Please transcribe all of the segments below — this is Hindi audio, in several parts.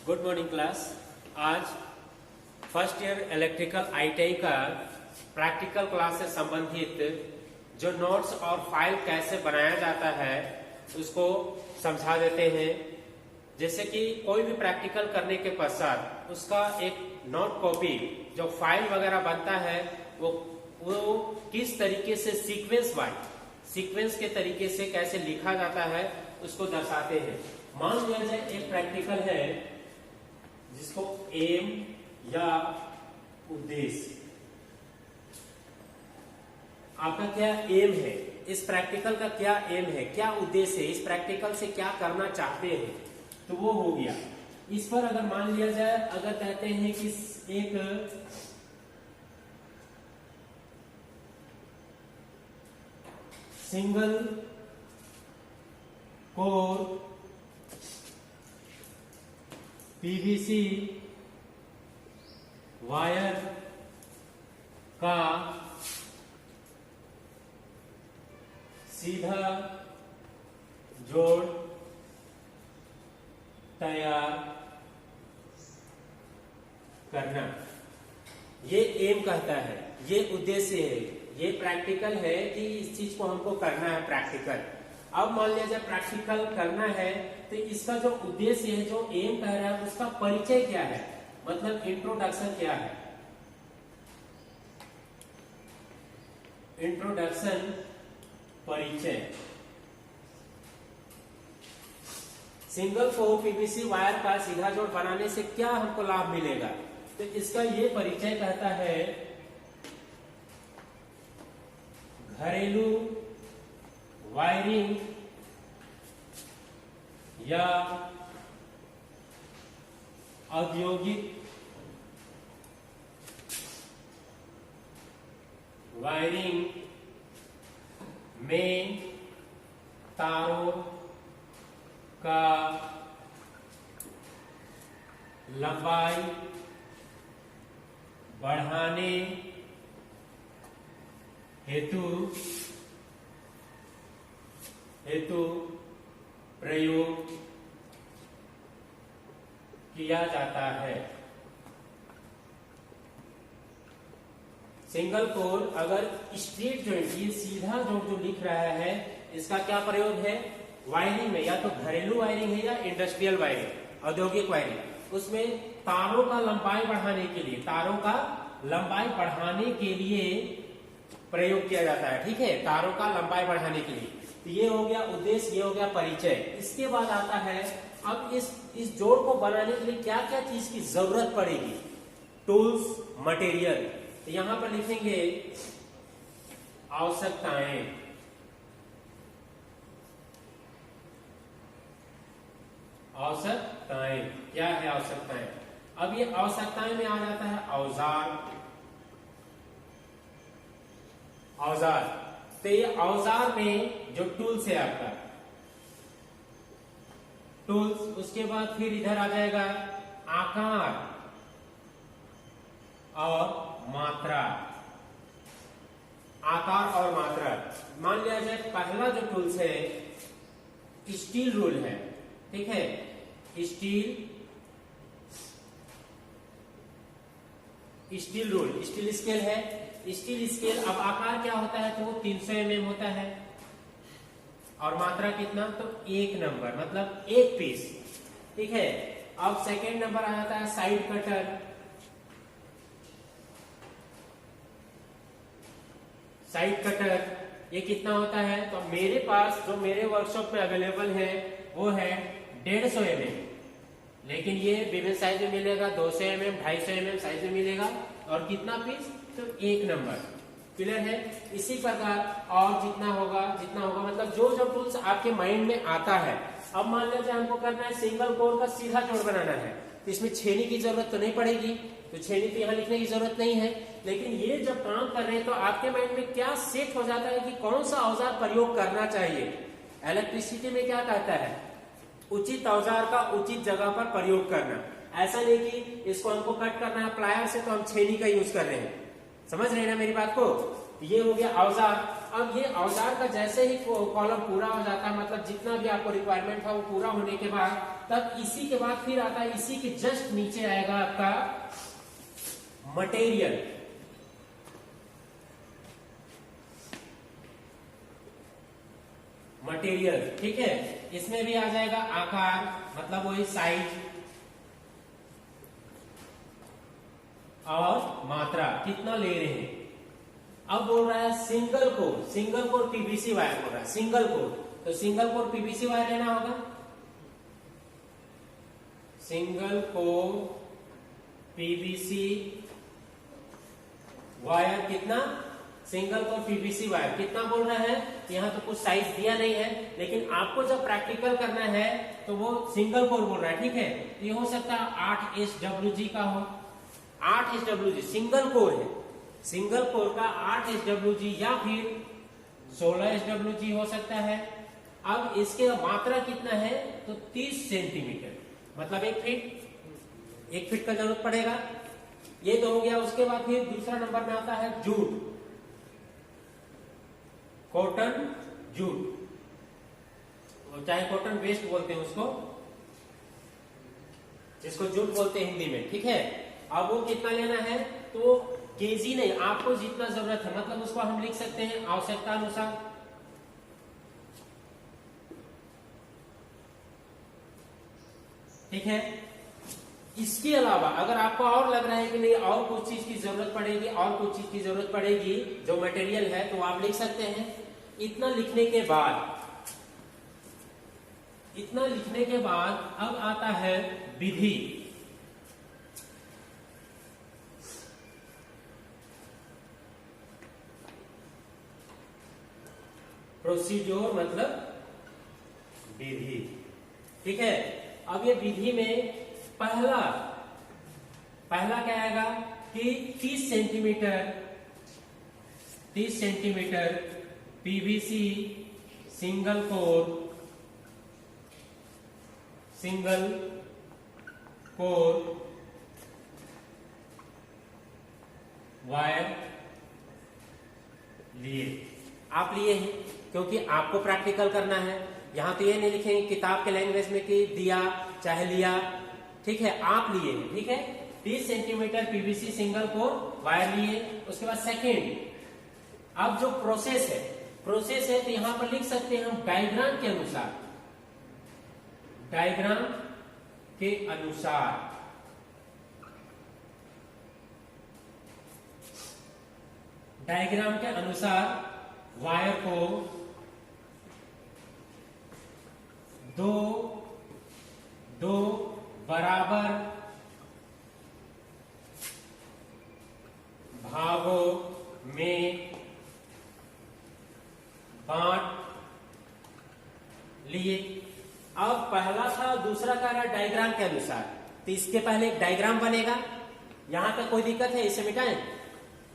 Good morning class. आज फर्स्ट ईयर इलेक्ट्रिकल आईटीआई का प्रैक्टिकल क्लास से संबंधित जो नोट्स और फाइल कैसे बनाया जाता है उसको समझा देते हैं। जैसे कि कोई भी प्रैक्टिकल करने के पश्चात उसका एक नोट कॉपी जो फाइल वगैरह बनता है वो किस तरीके से सीक्वेंस के तरीके से कैसे लिखा जाता है उसको दर्शाते हैं। मान लिया जाए एक प्रैक्टिकल है जिसको एम या उद्देश्य, आपका क्या एम है, इस प्रैक्टिकल का क्या एम है, क्या उद्देश्य है, इस प्रैक्टिकल से क्या करना चाहते हैं, तो वो हो गया। इस पर अगर मान लिया जाए, अगर कहते हैं कि एक सिंगल कोर पीवीसी वायर का सीधा जोड़ तैयार करना, ये एम कहता है, ये उद्देश्य है, ये प्रैक्टिकल है कि इस चीज को हमको करना है प्रैक्टिकल। अब मान लिया जाए प्रैक्टिकल करना है तो इसका जो उद्देश्य है, जो एम कह रहा है, उसका परिचय क्या है, मतलब इंट्रोडक्शन क्या है। इंट्रोडक्शन परिचय। सिंगल कोर पीवीसी वायर का सीधा जोड़ बनाने से क्या हमको लाभ मिलेगा, तो इसका ये परिचय कहता है घरेलू वायरिंग या औद्योगिक वायरिंग में तारों का लंबाई बढ़ाने हेतु प्रयोग किया जाता है। सिंगल कोर अगर स्ट्रेट जॉइंट, ये सीधा जोड़ जो लिख रहा है, इसका क्या प्रयोग है, वायरिंग में, या तो घरेलू वायरिंग है या इंडस्ट्रियल वायरिंग, औद्योगिक वायरिंग, उसमें तारों का लंबाई बढ़ाने के लिए, तारों का लंबाई बढ़ाने के लिए प्रयोग किया जाता है। ठीक है, तारों का लंबाई बढ़ाने के लिए। तो ये हो गया उद्देश्य, ये हो गया परिचय। इसके बाद आता है अब इस जोड़ को बनाने के लिए क्या क्या चीज की जरूरत पड़ेगी, टूल्स, मटेरियल। तो यहां पर लिखेंगे आवश्यकताएं। आवश्यकताएं क्या है, आवश्यकताएं। अब ये आवश्यकताएं में आ जाता है औजार। तो ये औजार में जो टूल्स है आपका, टूल्स, उसके बाद फिर इधर आ जाएगा आकार और मात्रा। आकार और मात्रा, मान लिया जाए पहला जो टूल्स है स्टील रूल है। ठीक है, स्टील रूल, स्टील स्केल है। स्टील स्केल, अब आकार क्या होता है, तो वो 300 mm होता है, और मात्रा कितना, तो 1 नंबर, मतलब 1 पीस। ठीक है, अब सेकेंड नंबर आ जाता है साइड कटर। साइड कटर ये कितना होता है, तो मेरे पास जो मेरे वर्कशॉप में अवेलेबल है वो है 150 mm, लेकिन ये विभिन्न साइज में मिलेगा, 200 mm, 250 mm साइज में मिलेगा, और कितना पीस, तो 1 नंबर। क्लियर है। इसी प्रकार और जितना होगा मतलब जो जो टूल्स आपके माइंड में आता है। अब मान लीजिए हमको करना है सिंगल कोर का सीधा जोड़ बनाना है, तो इसमें छेनी की जरूरत तो नहीं पड़ेगी, तो छेनी तो यहाँ लिखने की जरूरत नहीं है। लेकिन ये जब काम कर रहे हैं तो आपके माइंड में क्या सेट हो जाता है कि कौन सा औजार प्रयोग करना चाहिए। इलेक्ट्रिसिटी में क्या कहता है, उचित औजार का उचित जगह पर प्रयोग करना। ऐसा नहीं कि इसको हमको कट करना है प्लायर से तो हम छेनी का यूज कर रहे हैं। समझ रहे हैं ना मेरी बात को। ये हो गया औजार। अब ये औजार का जैसे ही कॉलम पूरा हो जाता है, मतलब जितना भी आपको रिक्वायरमेंट था वो पूरा होने के बाद, तब इसी के बाद फिर आता है, इसी के जस्ट नीचे आएगा आपका मटेरियल। मटेरियल, ठीक है। इसमें भी आ जाएगा आकार, मतलब वही साइज और मात्रा कितना ले रहे हैं। अब बोल रहा है सिंगल कोर पीवीसी वायर बोल रहा है, सिंगल कोर, तो सिंगल कोर पीवीसी वायर लेना होगा। सिंगल कोर पीवीसी वायर कितना, सिंगल कोर पीवीसी वायर कितना बोल रहा है, यहाँ तो कुछ साइज दिया नहीं है, लेकिन आपको जब प्रैक्टिकल करना है तो वो सिंगल कोर बोल रहा है, ठीक है। ये हो सकता है 8 SWG का हो, 8 SWG सिंगल कोर है, सिंगल कोर का 8 SWG या फिर 16 SWG हो सकता है। अब इसके मात्रा कितना है, तो 30 सेंटीमीटर, मतलब 1 फीट का जरूरत पड़ेगा। ये तो हो गया। उसके बाद फिर दूसरा नंबर में आता है जूट, कॉटन जूट, चाहे कॉटन वेस्ट बोलते हैं उसको, जिसको जूट बोलते हैं हिंदी में, ठीक है। अब वो कितना लेना है, तो केजी नहीं, आपको जितना जरूरत है, मतलब उसको हम लिख सकते हैं आवश्यकता अनुसार। ठीक है। इसके अलावा अगर आपको और लग रहा है कि नहीं और कुछ चीज की जरूरत पड़ेगी, और कुछ चीज की जरूरत पड़ेगी जो मटेरियल है, तो आप लिख सकते हैं। इतना लिखने के बाद अब आता है विधि। प्रोसीड्योर मतलब विधि, ठीक है। अब ये विधि में पहला क्या आएगा कि 30 centimetre PVC single core wire लिए, आप लिए हैं क्योंकि आपको प्रैक्टिकल करना है। यहां तो ये नहीं लिखेंगे किताब के लैंग्वेज में कि दिया चाहे लिया, ठीक है, आप लिए हैं, ठीक है। 30 centimetre PVC single core wire लिए। उसके बाद सेकेंड, अब जो प्रोसेस है तो यहां पर लिख सकते हैं हम डायग्राम के अनुसार, डायग्राम के अनुसार वायर को दो बराबर भागों में बांट लिए। अब पहला था, दूसरा का रहा डायग्राम के अनुसार, तो इसके पहले एक डायग्राम बनेगा। यहां तक कोई दिक्कत है, इसे मिटाएं।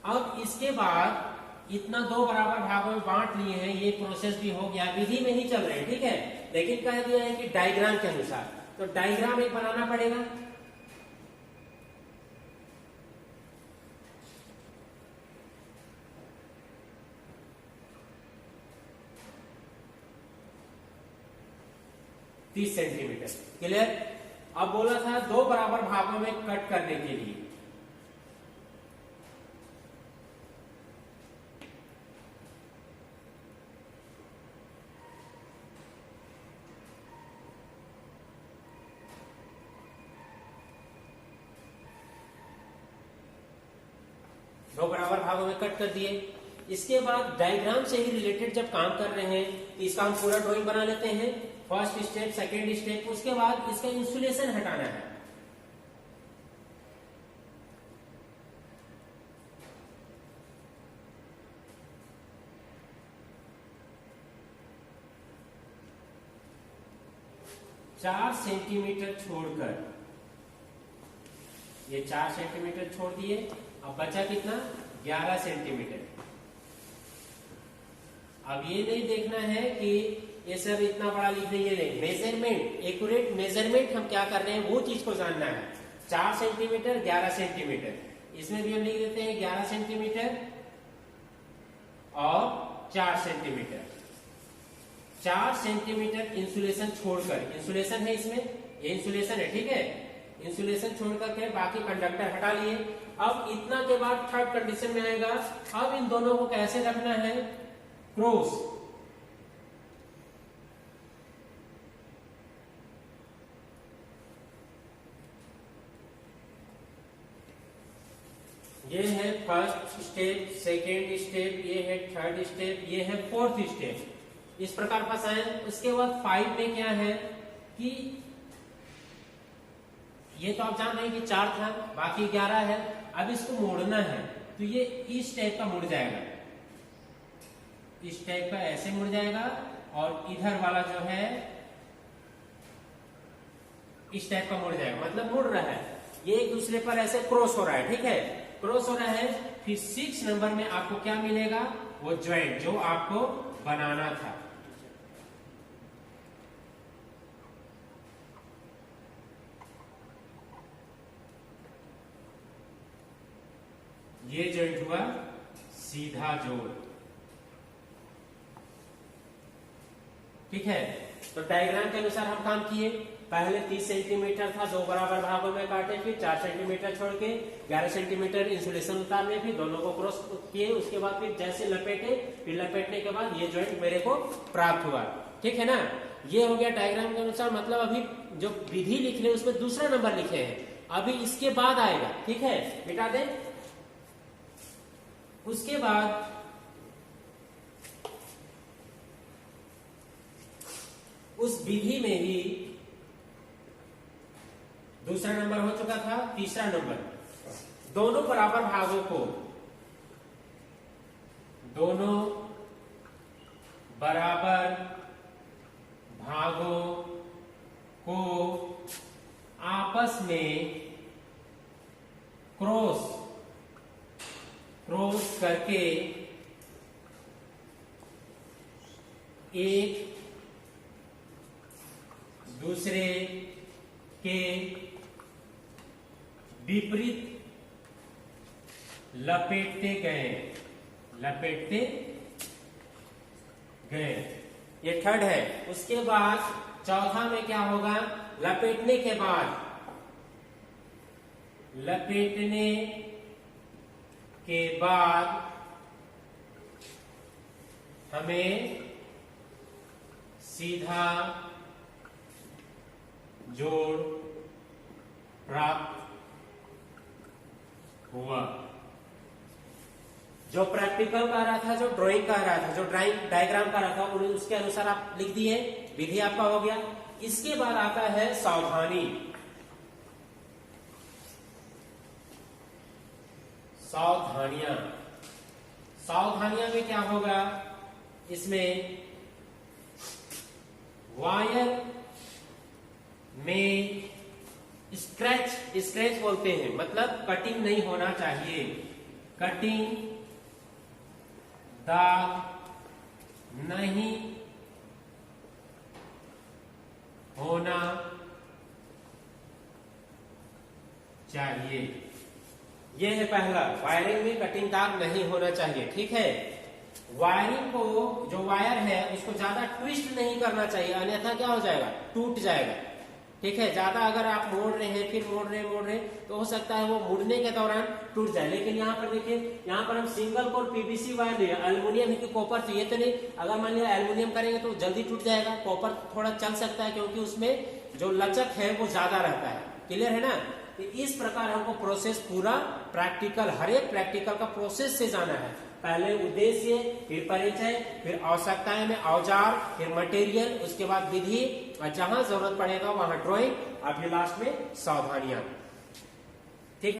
अब इसके बाद इतना 2 बराबर भागों में बांट लिए हैं, ये प्रोसेस भी हो गया, विधि में ही चल रहे हैं, ठीक है। लेकिन कह दिया है कि डायग्राम के अनुसार, तो डायग्राम एक बनाना पड़ेगा। तीस सेंटीमीटर, क्लियर। अब बोला था 2 बराबर भागों में कट करने के लिए, दो बराबर भागों में कट कर दिए। इसके बाद डायग्राम से ही रिलेटेड जब काम कर रहे हैं तो इसका हम पूरा ड्राइंग बना लेते हैं। फर्स्ट स्टेप, सेकेंड स्टेप, उसके बाद इसका इंसुलेशन हटाना है। चार सेंटीमीटर छोड़कर, ये 4 सेंटीमीटर छोड़ दिए। अब बचा कितना, 11 सेंटीमीटर। अब ये नहीं देखना है कि ये सर इतना बड़ा लिख देंगे, नहीं, मेजरमेंट, एक्यूरेट मेजरमेंट हम क्या कर रहे हैं वो चीज को जानना है। 4 सेंटीमीटर 11 सेंटीमीटर, इसमें भी हम लिख देते हैं 11 सेंटीमीटर और 4 सेंटीमीटर। 4 सेंटीमीटर इंसुलेशन छोड़कर, इंसुलेशन है इसमें, ये इंसुलेशन है, ठीक है, इंसुलेशन छोड़कर के बाकी कंडक्टर हटा लिए। अब इतना के बाद थर्ड कंडीशन में आएगा, अब इन दोनों को कैसे रखना है, क्रॉस। ये है फर्स्ट स्टेप, सेकेंड स्टेप, ये है थर्ड स्टेप, ये है फोर्थ स्टेप। इस प्रकार फंसाएं। उसके बाद 5 में क्या है कि ये तो आप जान रहे हैं कि 4 था, बाकी 11 है। अब इसको मोड़ना है तो ये इस टाइप का मुड़ जाएगा, इस टाइप का ऐसे मुड़ जाएगा, और इधर वाला जो है इस टाइप का मुड़ जाएगा, मतलब मुड़ रहा है, ये एक दूसरे पर ऐसे क्रॉस हो रहा है, ठीक है, क्रॉस हो रहा है। फिर 6 नंबर में आपको क्या मिलेगा, वो ज्वाइंट जो आपको बनाना था। ये ज्वाइंट हुआ सीधा जोड़, ठीक है। तो डायग्राम के अनुसार हम काम किए। पहले 30 सेंटीमीटर था, 2 बराबर भागों में काटे, फिर 4 सेंटीमीटर छोड़ के 11 सेंटीमीटर इंसुलेशन उतारने, फिर दोनों को क्रॉस किए। उसके बाद फिर जैसे लपेटे, फिर लपेटने के बाद ये ज्वाइंट मेरे को प्राप्त हुआ, ठीक है ना। ये हो गया डायग्राम के अनुसार, मतलब अभी जो विधि लिख रहे हैं उसमें दूसरा नंबर लिखे हैं, अभी इसके बाद आएगा, ठीक है, मिटा दे। उसके बाद उस विधि में ही दूसरा नंबर हो चुका था, तीसरा नंबर, दोनों बराबर भागों को, दोनों बराबर भागों को आपस में क्रॉस करके एक दूसरे के विपरीत लपेटते गए, ये थर्ड है। उसके बाद चौथा में क्या होगा, लपेटने के बाद हमें सीधा जोड़ प्राप्त हुआ। जो प्रैक्टिकल कर रहा था, जो ड्राइंग कर रहा था, जो डायग्राम कर रहा था, उसके अनुसार आप लिख दिए, विधि आपका हो गया। इसके बाद आता है सावधानी। सावधानियां में क्या होगा, इसमें वायर में स्क्रैच बोलते हैं, मतलब कटिंग नहीं होना चाहिए, कटिंग दाग नहीं होना चाहिए। ये है पहला, वायरिंग में कटिंग दाग नहीं होना चाहिए, ठीक है। वायरिंग को, जो वायर है उसको ज्यादा ट्विस्ट नहीं करना चाहिए, अन्यथा क्या हो जाएगा, टूट जाएगा, ठीक है। ज्यादा अगर आप मोड़ रहे हैं, फिर मोड़ रहे तो हो सकता है वो मुड़ने के दौरान टूट जाए। लेकिन यहाँ पर देखिए, यहाँ पर हम सिंगल कोर पीवीसी वायर लिया, एल्युमिनियम है कि कॉपर चाहिए तो नहीं। अगर मान लिया एल्युमिनियम करेंगे तो जल्दी टूट जाएगा, कॉपर थोड़ा चल सकता है क्योंकि उसमें जो लचक है वो ज्यादा रहता है, क्लियर है ना। तो इस प्रकार हमको प्रोसेस पूरा प्रैक्टिकल, हर एक प्रैक्टिकल का प्रोसेस से जाना है। पहले उद्देश्य, फिर परिचय, फिर आवश्यकताएं में औजार, फिर मटेरियल, उसके बाद विधि, और जहां जरूरत पड़ेगा वहां ड्राइंग, और फिर लास्ट में सावधानियां।